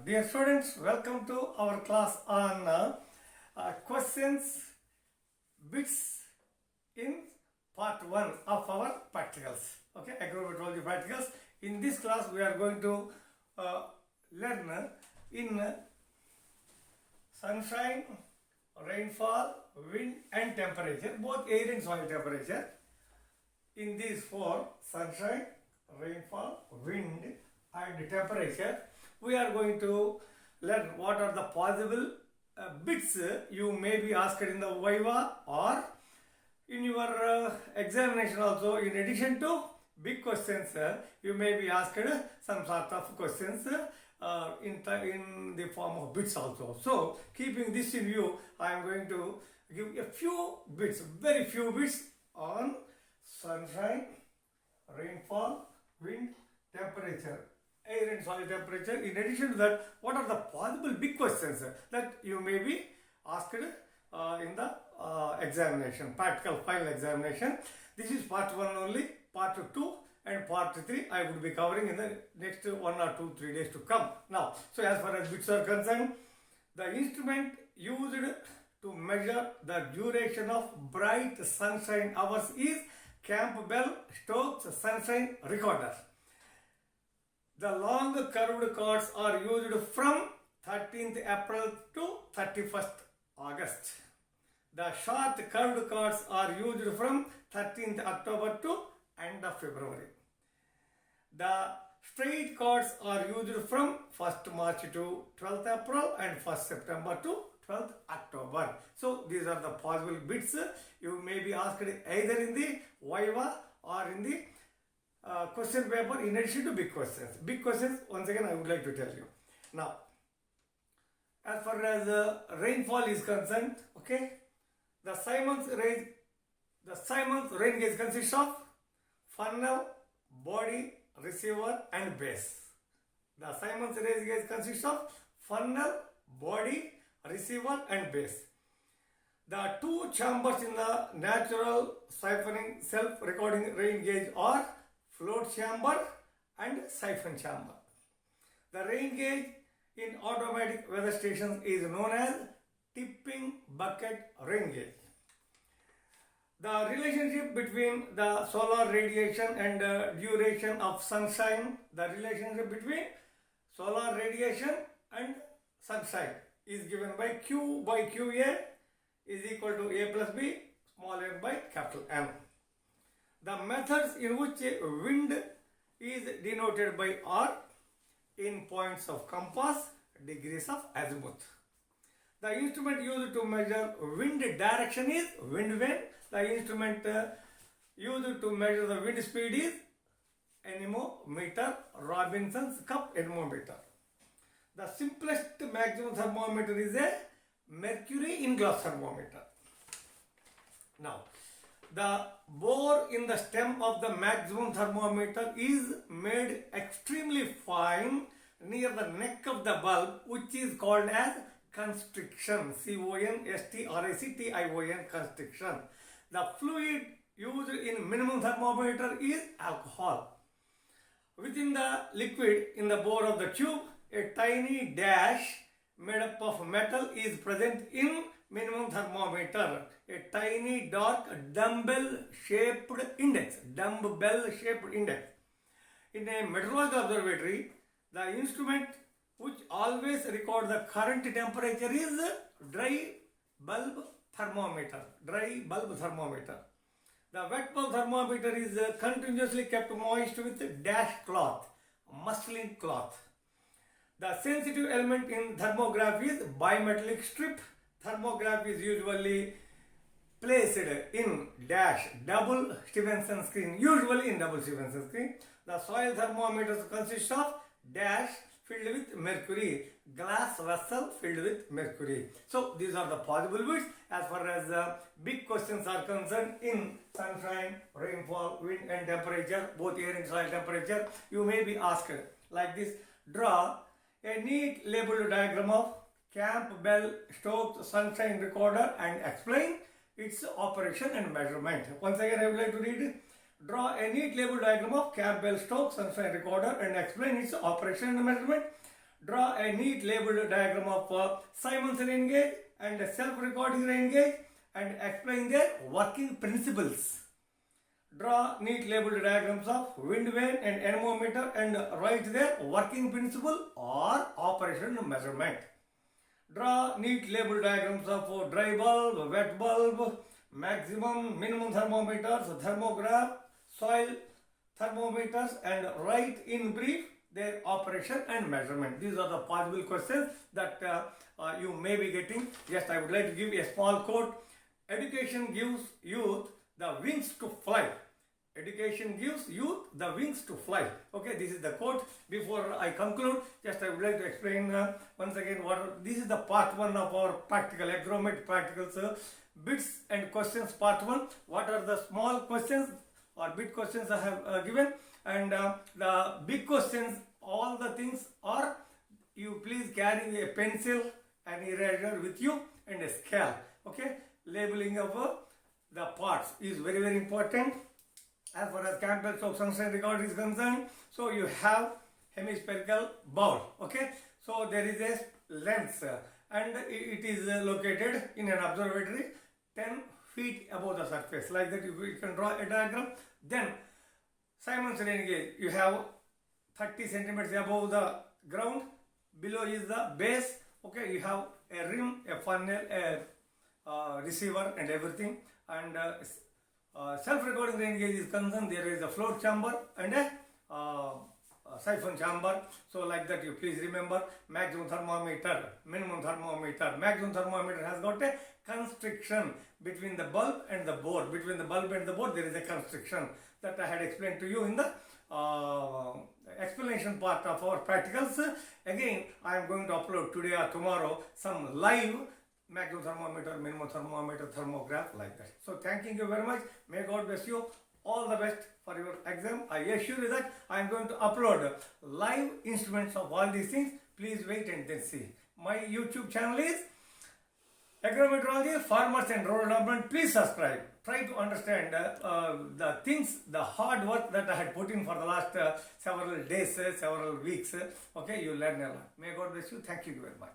Dear students, welcome to our class on questions, bits in part 1 of our practicals. Okay, agrometeorology practicals. In this class, we are going to learn in sunshine, rainfall, wind and temperature, both air and soil temperature. In these four, sunshine, rainfall, wind and temperature, we are going to learn what are the possible bits you may be asked in the Viva or in your examination also. In addition to big questions, you may be asked some sort of questions in the form of bits also. So, keeping this in view, I am going to give a few bits, very few bits on sunshine, rainfall, wind, temperature, air and soil temperature. In addition to that, what are the possible big questions that you may be asked in the examination, practical final examination. This is part 1 only. Part 2 and part 3 I would be covering in the next 1 or 2, 3 days to come. Now, so as far as bits are concerned, the instrument used to measure the duration of bright sunshine hours is Campbell-Stokes sunshine recorder. The long curved cords are used from 13th April to 31st August. The short curved cords are used from 13th October to end of February. The straight cords are used from 1st March to 12th April and 1st September to 12th October. So these are the possible bits you may be asked either in the Viva or in the question paper in addition to big questions. Big questions, once again I would like to tell you. Now, as far as rainfall is concerned, okay, the Siemens rain gauge consists of funnel, body, receiver and base. The Siemens rain gauge consists of funnel, body, receiver and base. The two chambers in the natural siphoning self-recording rain gauge are float chamber and siphon chamber. The rain gauge in automatic weather stations is known as tipping bucket rain gauge. The relationship between the solar radiation and duration of sunshine, the relationship between solar radiation and sunshine is given by Q by QA is equal to A plus B small n by capital N. The methods in which wind is denoted by R in points of compass, degrees of azimuth. The instrument used to measure wind direction is wind vane. The instrument used to measure the wind speed is anemometer, Robinson's cup anemometer. The simplest maximum thermometer is a mercury in glass thermometer. Now, the bore in the stem of the maximum thermometer is made extremely fine near the neck of the bulb, which is called as constriction, C-O-N-S-T-R-I-C-T-I-O-N, constriction. The fluid used in minimum thermometer is alcohol. Within the liquid in the bore of the tube, a tiny dash made up of metal is present in minimum thermometer. A tiny dark dumbbell-shaped index. In a meteorological observatory, the instrument which always records the current temperature is dry bulb thermometer. The wet bulb thermometer is continuously kept moist with dash cloth, muslin cloth. The sensitive element in thermograph is bimetallic strip. Thermograph is usually placed in dash double Stevenson screen, The soil thermometers consist of dash filled with mercury, glass vessel filled with mercury. So these are the possible bits as far as big questions are concerned in sunshine, rainfall, wind and temperature, both air and soil temperature. You may be asked like this: draw a neat labeled diagram of Campbell-Stokes sunshine recorder and explain its operation and measurement. Once again I would like to read it. Draw a neat label diagram of Campbell-Stokes sunshine recorder and explain its operation and measurement. Draw a neat labeled diagram of Simon's rain gauge and self-recording rain gauge and explain their working principles. Draw neat labeled diagrams of wind vane and anemometer and write their working principle or operation measurement. Draw neat labeled diagrams of dry bulb, wet bulb, maximum, minimum thermometers, thermograph, soil thermometers and write in brief their operation and measurement. These are the possible questions that you may be getting. Yes, I would like to give a small quote. Education gives youth the wings to fly. Education gives youth the wings to fly. Okay, this is the quote. Before I conclude, just I would like to explain once again this is the part 1 of our practical agromet practicals bits and questions part 1. What are the small questions or bit questions I have given, and the big questions, all the things are, you please carry a pencil and eraser with you and a scale. Okay, labeling of the parts is very, very important as far as Campbell-Stokes sunshine record is concerned. So you have hemispherical bowl. Okay, so there is a lens and it is located in an observatory 10 feet above the surface. Like that, you can draw a diagram. Then Simon's rain gauge, you have 30 centimeters above the ground. Below is the base. Okay, you have a rim, a funnel, a receiver and everything. And self-recording rain gauge is concerned, there is a float chamber and a siphon chamber. So like that, you please remember maximum thermometer, minimum thermometer. Maximum thermometer has got a constriction between the bulb and the board. Between the bulb and the board there is a constriction that I had explained to you in the explanation part of our practicals. Again, I am going to upload today or tomorrow some live maximum thermometer, minimum thermometer, thermograph, like that. So thanking you very much. May God bless you. All the best for your exam. I assure you that I am going to upload live instruments of all these things. Please wait and then see. My YouTube channel is Agrometeorology, Farmers and Rural Development. Please subscribe. Try to understand the things, the hard work that I had put in for the last several days, several weeks. Okay, you learn a lot. May God bless you. Thank you very much.